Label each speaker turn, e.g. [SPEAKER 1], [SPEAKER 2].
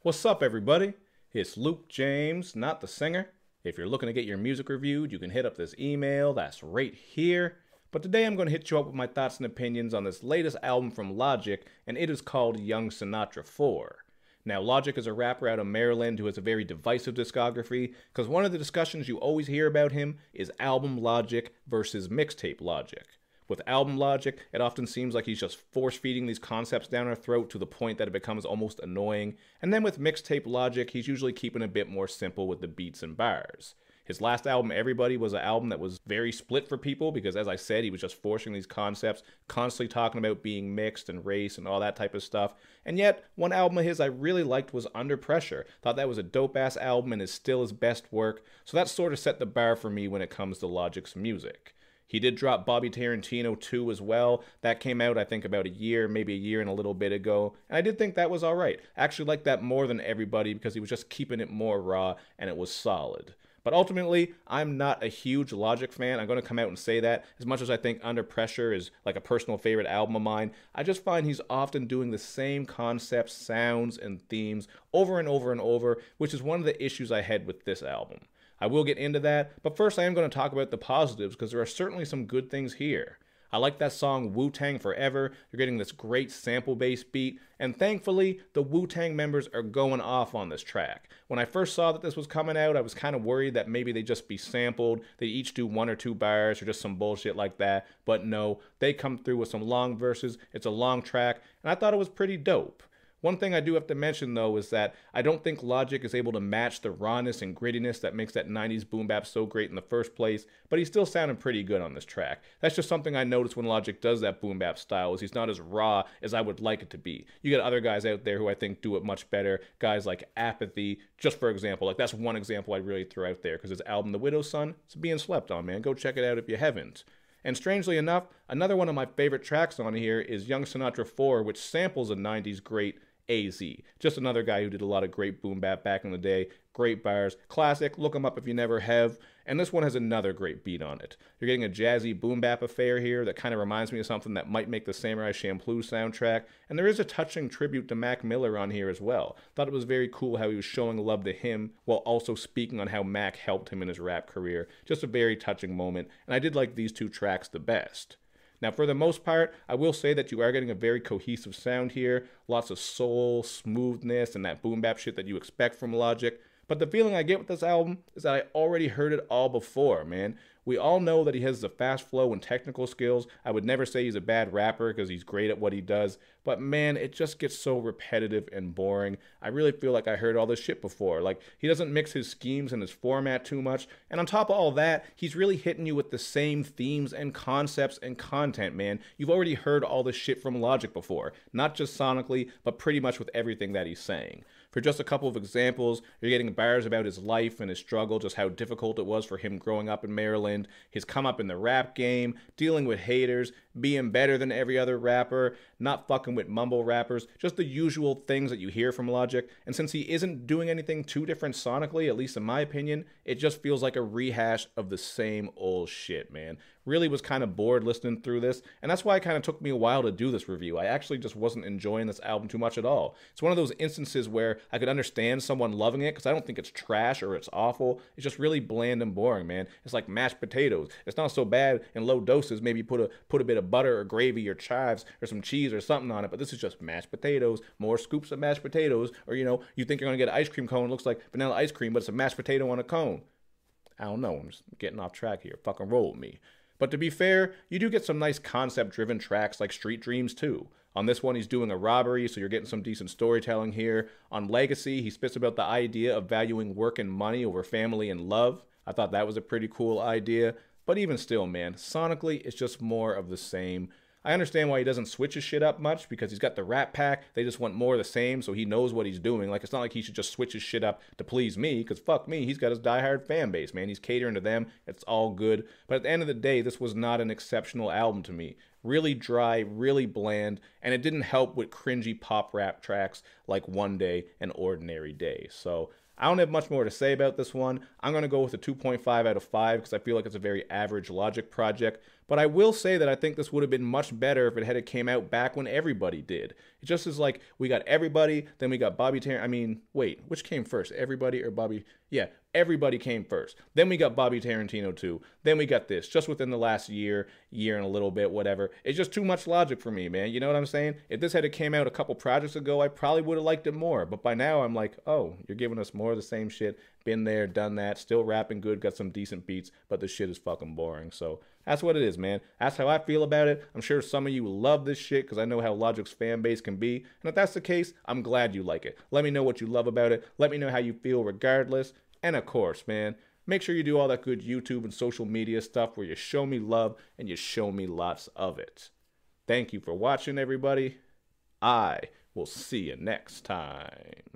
[SPEAKER 1] What's up, everybody? It's Luke James, not the singer. If you're looking to get your music reviewed, you can hit up this email that's right here. But today I'm going to hit you up with my thoughts and opinions on this latest album from Logic, and it is called Young Sinatra 4. Now, Logic is a rapper out of Maryland who has a very divisive discography, because one of the discussions you always hear about him is album Logic versus mixtape Logic. With album Logic, it often seems like he's just force-feeding these concepts down our throat to the point that it becomes almost annoying, and then with mixtape Logic, he's usually keeping a bit more simple with the beats and bars. His last album, Everybody, was an album that was very split for people because, as I said, he was just forcing these concepts, constantly talking about being mixed and race and all that type of stuff. And yet, one album of his I really liked was Under Pressure. Thought that was a dope-ass album and is still his best work, so that sort of set the bar for me when it comes to Logic's music. He did drop Bobby Tarantino 2 as well. That came out, I think, about maybe a year and a little bit ago. And I did think that was alright. I actually liked that more than Everybody because he was just keeping it more raw and it was solid. But ultimately, I'm not a huge Logic fan. I'm going to come out and say that. As much as I think Under Pressure is like a personal favorite album of mine, I just find he's often doing the same concepts, sounds, and themes over and over and over, which is one of the issues I had with this album. I will get into that, but first I am going to talk about the positives because there are certainly some good things here. I like that song Wu-Tang Forever. You're getting this great sample-based beat, and thankfully, the Wu-Tang members are going off on this track. When I first saw that this was coming out, I was kind of worried that maybe they'd just be sampled, they each do 1 or 2 bars or just some bullshit like that, but no, they come through with some long verses, it's a long track, and I thought it was pretty dope. One thing I do have to mention, though, is that I don't think Logic is able to match the rawness and grittiness that makes that 90s boom bap so great in the first place, but he's still sounding pretty good on this track. That's just something I notice when Logic does that boom bap style, is he's not as raw as I would like it to be. You get other guys out there who I think do it much better, guys like Apathy, just for example. Like, that's one example I'd really throw out there, because his album The Widow's Son is being slept on, man. Go check it out if you haven't. And strangely enough, another one of my favorite tracks on here is Young Sinatra 4, which samples a 90s great AZ. Just another guy who did a lot of great boom bap back in the day. Great bars. Classic. Look him up if you never have. And this one has another great beat on it. You're getting a jazzy boom bap affair here that kind of reminds me of something that might make the Samurai Champloo soundtrack. And there is a touching tribute to Mac Miller on here as well. Thought it was very cool how he was showing love to him while also speaking on how Mac helped him in his rap career. Just a very touching moment. And I did like these two tracks the best. Now, for the most part, I will say that you are getting a very cohesive sound here. Lots of soul, smoothness, and that boom bap shit that you expect from Logic. But the feeling I get with this album is that I already heard it all before, man. We all know that he has the fast flow and technical skills. I would never say he's a bad rapper because he's great at what he does. But man, it just gets so repetitive and boring. I really feel like I heard all this shit before. Like, he doesn't mix his schemes and his format too much. And on top of all that, he's really hitting you with the same themes and concepts and content, man. You've already heard all this shit from Logic before. Not just sonically, but pretty much with everything that he's saying. For just a couple of examples, you're getting bars about his life and his struggle, just how difficult it was for him growing up in Maryland, his come up in the rap game, dealing with haters, being better than every other rapper, not fucking with mumble rappers, just the usual things that you hear from Logic. And since he isn't doing anything too different sonically, at least in my opinion, it just feels like a rehash of the same old shit, man. Really was kind of bored listening through this, and that's why it kind of took me a while to do this review. I actually just wasn't enjoying this album too much at all. It's one of those instances where I could understand someone loving it because I don't think it's trash or it's awful. It's just really bland and boring, man. It's like mashed potatoes. It's not so bad in low doses. Maybe put a bit of butter or gravy or chives or some cheese or something on it, but this is just mashed potatoes, more scoops of mashed potatoes, or you think you're gonna get an ice cream cone, it looks like vanilla ice cream, but it's a mashed potato on a cone. I don't know, I'm just getting off track here. Fucking roll with me. But to be fair, you do get some nice concept-driven tracks like Street Dreams too. On this one, he's doing a robbery, so you're getting some decent storytelling here. On Legacy, he spits about the idea of valuing work and money over family and love. I thought that was a pretty cool idea. But even still, man, sonically, it's just more of the same. I understand why he doesn't switch his shit up much, because he's got the Rat Pack. They just want more of the same, so he knows what he's doing. Like, it's not like he should just switch his shit up to please me, because fuck me, he's got his diehard fan base, man. He's catering to them. It's all good. But at the end of the day, this was not an exceptional album to me. Really dry, really bland, and it didn't help with cringy pop rap tracks like one day, an ordinary day. So I don't have much more to say about this one. I'm going to go with a 2.5 out of 5 because I feel like it's a very average Logic project. But I will say that I think this would have been much better if it had came out back when everybody did. It just is like we got everybody, then we got Bobby Tarantino. I mean, wait, which came first? Everybody or Bobby? Yeah, everybody came first. Then we got Bobby Tarantino too. Then we got this just within the last year and a little bit, whatever. It's just too much Logic for me, man. You know what I'm saying? If this had came out a couple projects ago, I probably would have liked it more. But by now, I'm like, oh, you're giving us more of the same shit. Been there, done that. Still rapping good, got some decent beats, but the shit is fucking boring. So that's what it is, man. That's how I feel about it. I'm sure some of you love this shit because I know how Logic's fan base can be. And if that's the case, I'm glad you like it. Let me know what you love about it. Let me know how you feel regardless. And of course, man, make sure you do all that good YouTube and social media stuff where you show me love and you show me lots of it. Thank you for watching, everybody. I will see you next time.